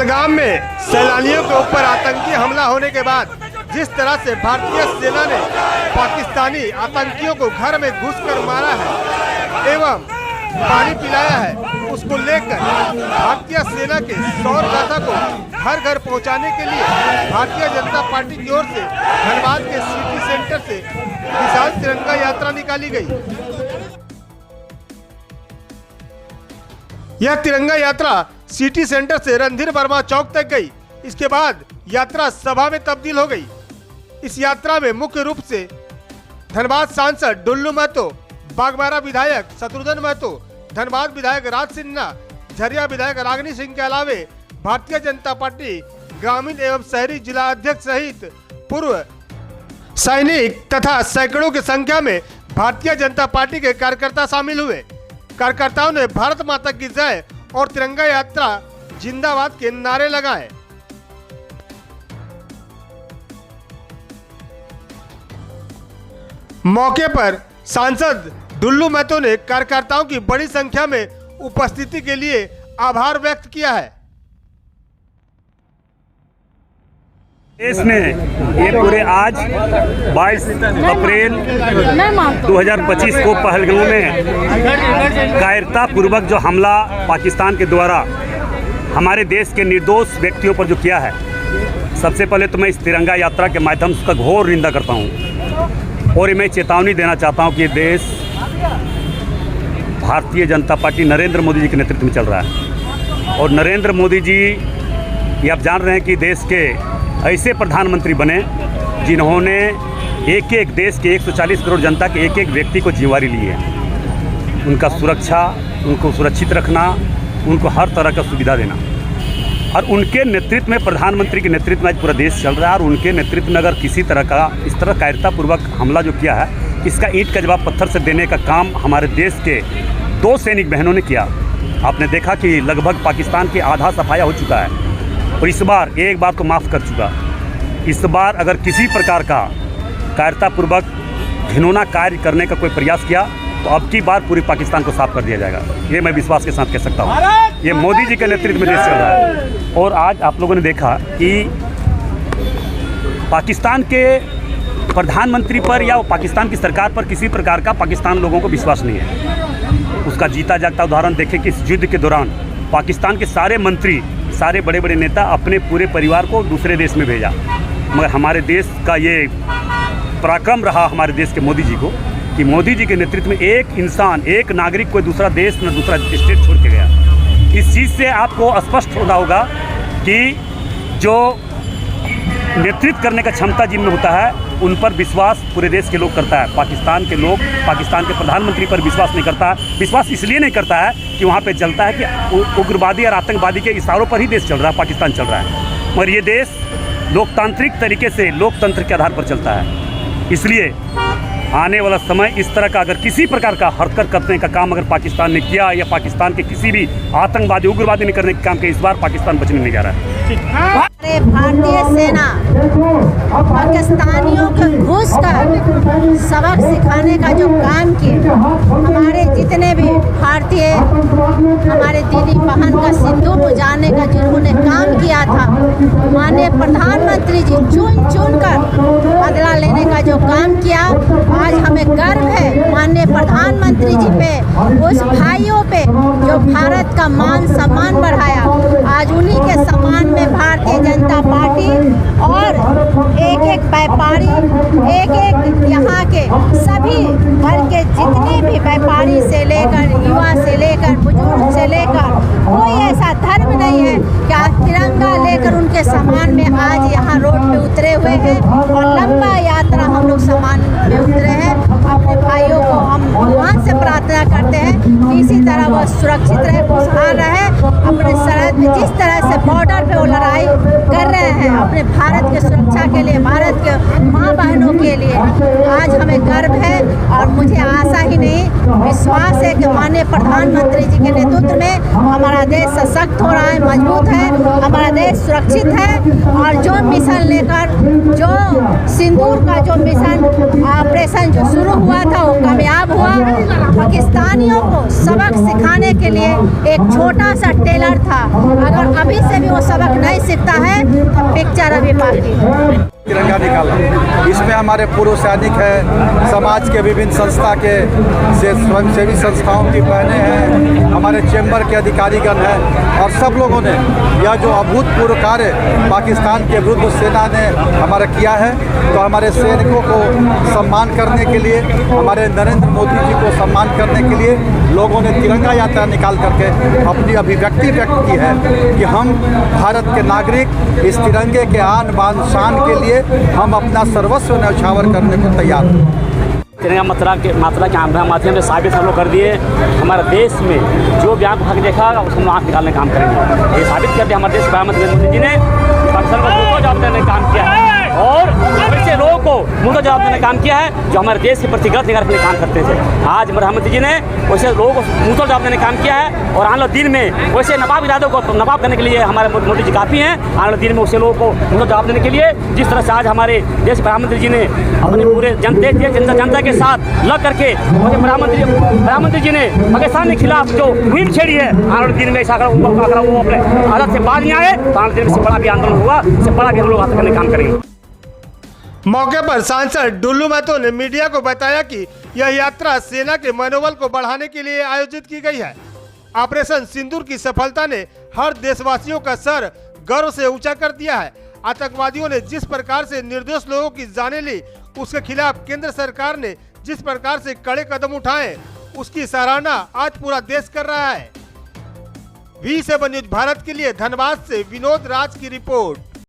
पहलगाम में सैलानियों के ऊपर आतंकी हमला होने के बाद जिस तरह से भारतीय सेना ने पाकिस्तानी आतंकियों को घर में घुसकर मारा है एवं पानी पिलाया है, उसको लेकर भारतीय सेना के शौर्य गाथा को घर घर पहुंचाने के लिए भारतीय जनता पार्टी की ओर से धनबाद के सिटी सेंटर से विशाल तिरंगा यात्रा निकाली गई। यह तिरंगा यात्रा सिटी सेंटर से रणधीर वर्मा चौक तक गई। इसके बाद यात्रा सभा में तब्दील हो गई। इस यात्रा में मुख्य रूप से धनबाद सांसद डुल्लू महतो, बागबारा विधायक शत्रुघ्न महतो, धनबाद विधायक राज सिन्हा, झरिया विधायक रागिनी सिंह के अलावे भारतीय जनता पार्टी ग्रामीण एवं शहरी जिला अध्यक्ष सहित पूर्व सैनिक तथा सैकड़ों की संख्या में भारतीय जनता पार्टी के कार्यकर्ता शामिल हुए। कार्यकर्ताओं ने भारत माता की जय और तिरंगा यात्रा जिंदाबाद के नारे लगाए। मौके पर सांसद डुल्लू महतो ने कार्यकर्ताओं की बड़ी संख्या में उपस्थिति के लिए आभार व्यक्त किया है। देश ने ये पूरे आज 22 अप्रैल 2025 को पहलगाम में कायरता पूर्वक जो हमला पाकिस्तान के द्वारा हमारे देश के निर्दोष व्यक्तियों पर जो किया है, सबसे पहले तो मैं इस तिरंगा यात्रा के माध्यम से उसका घोर निंदा करता हूँ और मैं चेतावनी देना चाहता हूँ कि देश भारतीय जनता पार्टी नरेंद्र मोदी जी के नेतृत्व में चल रहा है और नरेंद्र मोदी जी ये आप जान रहे हैं कि देश के ऐसे प्रधानमंत्री बने जिन्होंने एक एक देश के 140 करोड़ जनता के एक एक व्यक्ति को जिम्मेवारी ली है। उनका सुरक्षा, उनको सुरक्षित रखना, उनको हर तरह का सुविधा देना और उनके नेतृत्व में, प्रधानमंत्री के नेतृत्व में आज पूरा देश चल रहा है और उनके नेतृत्व में अगर किसी तरह का इस तरह कायरतापूर्वक हमला जो किया है, इसका ईंट का जवाब पत्थर से देने का काम हमारे देश के 2 सैनिक बहनों ने किया। आपने देखा कि लगभग पाकिस्तान की आधा सफाया हो चुका है और इस बार एक बात को माफ़ कर चुका। इस बार अगर किसी प्रकार का कायरतापूर्वक घिनौना कार्य करने का कोई प्रयास किया तो अब की बार पूरी पाकिस्तान को साफ कर दिया जाएगा। ये मैं विश्वास के साथ कह सकता हूँ। ये मोदी जी के नेतृत्व में देश चल रहा है और आज आप लोगों ने देखा कि पाकिस्तान के प्रधानमंत्री पर या पाकिस्तान की सरकार पर किसी प्रकार का पाकिस्तान लोगों को विश्वास नहीं है। उसका जीता जागता उदाहरण देखें कि इस युद्ध के दौरान पाकिस्तान के सारे मंत्री, सारे बड़े बड़े नेता अपने पूरे परिवार को दूसरे देश में भेजा, मगर हमारे देश का ये पराक्रम रहा हमारे देश के मोदी जी को कि मोदी जी के नेतृत्व में एक इंसान, एक नागरिक कोई दूसरा देश न दूसरा स्टेट छोड़ के गया। इस चीज़ से आपको स्पष्ट होना होगा कि जो नेतृत्व करने का क्षमता जिनमें होता है उन पर विश्वास पूरे देश के लोग करता है। पाकिस्तान के लोग पाकिस्तान के प्रधानमंत्री पर विश्वास नहीं करता है। विश्वास इसलिए नहीं करता है कि वहाँ पे चलता है कि उग्रवादी और आतंकवादी के इशारों पर ही देश चल रहा है, पाकिस्तान चल रहा है, मगर ये देश लोकतांत्रिक तरीके से लोकतंत्र के आधार पर चलता है। इसलिए आने वाला समय इस तरह का अगर किसी प्रकार का हरकत करने का काम अगर पाकिस्तान ने किया या पाकिस्तान के किसी भी आतंकवादी उग्रवादी ने करने का काम किया, इस बार पाकिस्तान बचने नहीं जा रहा है। भारतीय सेना पाकिस्तानियों को घुसकर सबक सिखाने का जो काम किया, हमारे जितने भी भारतीय, हमारे दीदी बहन का सिंदूर बुझाने का जिन्होंने काम किया था, माननीय प्रधानमंत्री जी चुन चुन कर बदला लेने का जो काम किया, आज हमें गर्व है माननीय प्रधानमंत्री जी पे, उस भाइयों पे जो भारत का मान सम्मान बढ़ाया। आज उन्हीं के सम्मान में भारतीय जनता पार्टी और एक एक व्यापारी, एक एक यहाँ के सभी वर्ग के जितने भी व्यापारी से लेकर युवा से लेकर बुजुर्ग से लेकर कोई ऐसा धर्म नहीं है कि आज तिरंगा लेकर उनके सम्मान में आज यहाँ रोड पे उतरे हुए हैं और लंबा यात्रा हम लोग सम्मान में उतरे हैं। अपने भाइयों को हम भगवान से प्रार्थना करते हैं कि इसी तरह वो सुरक्षित रहे, खुशहाल रहे। अपने सरहद में जिस तरह से बॉर्डर पे वो लड़ाई कर रहे हैं अपने भारत के सुरक्षा के लिए, भारत के माँ बहनों के लिए, आज हमें गर्व है और मुझे आशा ही नहीं विश्वास है कि माननीय प्रधानमंत्री जी के नेतृत्व में हमारा देश सशक्त हो रहा है, मजबूत है, हमारा देश सुरक्षित है और जो मिशन लेकर, जो सिंदूर का जो मिशन ऑपरेशन जो शुरू हुआ था वो कामयाब हुआ। पाकिस्तानियों को सबक सिखाने के लिए एक छोटा सा टेलर था, अगर अभी से भी वो सबक आवश्यकता है, तो पिक्चर अभी बाकी है। तिरंगा निकाला, इसमें हमारे पूर्व सैनिक हैं, समाज के विभिन्न संस्था के स्वयंसेवी संस्थाओं की बहनें हैं, हमारे चैम्बर के अधिकारीगण हैं और सब लोगों ने यह जो अभूतपूर्व कार्य पाकिस्तान के विरुद्ध सेना ने हमारा किया है, तो हमारे सैनिकों को सम्मान करने के लिए, हमारे नरेंद्र मोदी जी को सम्मान करने के लिए लोगों ने तिरंगा यात्रा निकाल करके अपनी अभिव्यक्ति व्यक्त की है कि हम भारत के नागरिक इस तिरंगे के आन बान शान के लिए हम अपना सर्वस्व न्यौछावर करने को तैयार हैं। तिरंगा मात्रा के माध्यम से साबित हम लोग कर दिए, हमारे देश में जो भी आंख हक देखा उसको हम आँख निकालने का काम करेंगे। ये साबित कर दिया हमारे देश प्रधानमंत्री नरेंद्र मोदी जी ने पाकिस्तान को जवाब देने का काम किया है और ऐसे लोगों को मुंह जवाब देने का काम किया है जो हमारे देश के प्रति गलत निगाह रखने का काम करते थे। आज प्रधानमंत्री जी ने वैसे लोगों को मुंह जवाब देने का काम किया है और आने वाले दिन में वैसे नवाब इरादों को नवाब करने के लिए हमारे मोदी जी काफ़ी हैं। आने वाले दिन में वैसे लोगों को मुंह जवाब देने के लिए जिस तरह से आज हमारे देश प्रधानमंत्री जी ने अपने पूरे जनता के साथ लग करके प्रधानमंत्री जी ने पाकिस्तान के खिलाफ जो मुहिम छेड़ी है, आने वाले दिन में ऐसा अगर वो अपने आदत से बाज नहीं आए तो आने वाले दिन में से बड़ा भी आंदोलन होगा, इससे बड़ा भी हम लोग हाथ करने का काम करेंगे। मौके पर सांसद डुल्लू महतो ने मीडिया को बताया कि यह यात्रा सेना के मनोबल को बढ़ाने के लिए आयोजित की गई है। ऑपरेशन सिंदूर की सफलता ने हर देशवासियों का सर गर्व से ऊंचा कर दिया है। आतंकवादियों ने जिस प्रकार से निर्दोष लोगों की जानें ली, उसके खिलाफ केंद्र सरकार ने जिस प्रकार से कड़े कदम उठाए, उसकी सराहना आज पूरा देश कर रहा है। V7 न्यूज भारत के लिए धनबाद से विनोद राज की रिपोर्ट।